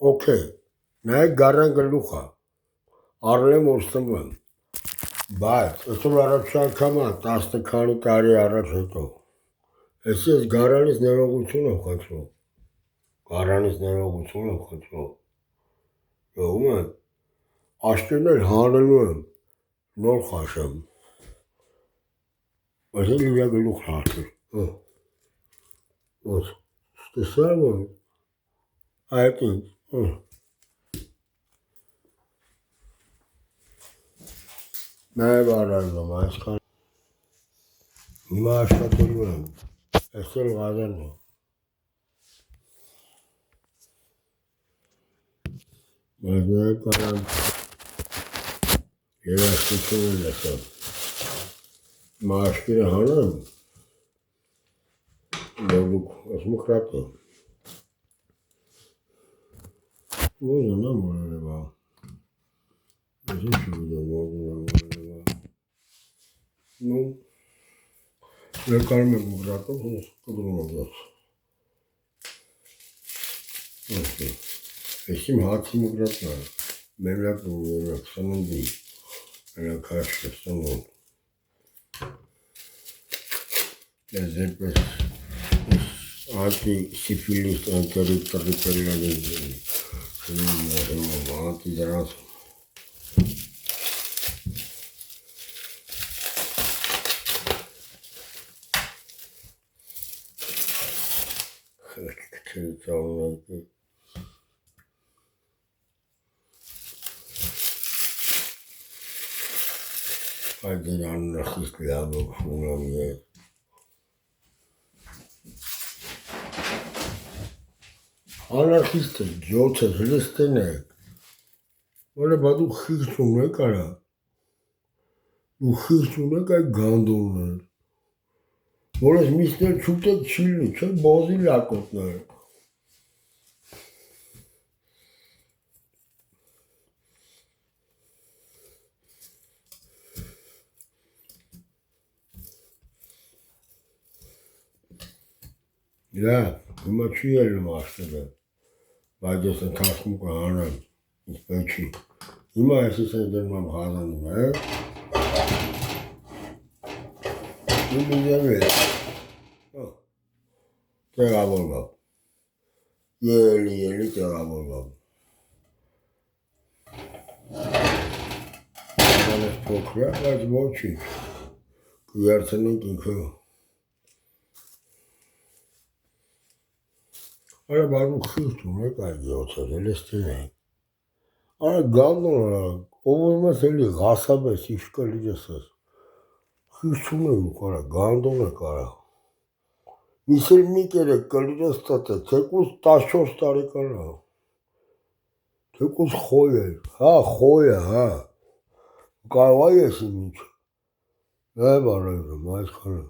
Okay, նայեք գարան գլուխա, առնեմ որ ստմվեմ, բայց ըստով առաջ անգամա 10 քանի տարի առաջ հետո, ես գարանից ներողություն եմ խնդրում, ում եմ, աշկերներ հանելու եմ, նոր խաշեմ, այսել իրա գլուխ հարկեր, ոնց, ստեսար որ, այդ ինձ, Նայ բարայում այսքան հիմա աշխատելու եմ, այսել գազան է, բայց նայ կարան երաշտություն են լեսան, հիմա աշկերը հանեմ, դողուկ ես մկրատ է, ոզ անամ որել է բա, ես ինչ ուդեմ որել է Ну, лекарми мигратов, по-другому. Если мать мигратна, меня думаю, что он был, она кажется, что он. Я здесь антисифилист, антитерриториализм, антидерасм. Один анархист лябок шумом есть. Անարխիստը յոթը հլստեն է, որը բադու խիղճ ունեք արա, ու խիղճ ունեք այդ գանդոններ, որ ես միսներ չուտեք չիլի, չէ բազի լակոտներ, հիմա չի ելնում աշտերը, բայց ես ընթացքում կհանեմ, իսպեկ չի, հիմա այսիս են դրում եմ խազանում, Իմ իզեմ է, տեղավորվավ, ելի տեղավորվավ, անես փոքր է, բայց ոչինչ, կուերցնենք ինքը, Արա բարու խիղճ ունեք այդ յոթը, հելստին է, Արա գանդոն արա, ով ես էլի ғասաբ ես, իշկալ իրես ես, խիղճ ունեք ու կարա, գանդոն է կարա, Միսել մի կերեք կլիրես տատ է, թեկուս 14 տարեկան է, թեկուս խոյ է, խոյ է, կարող ես իմ ինչ, բարայում, այսքան է,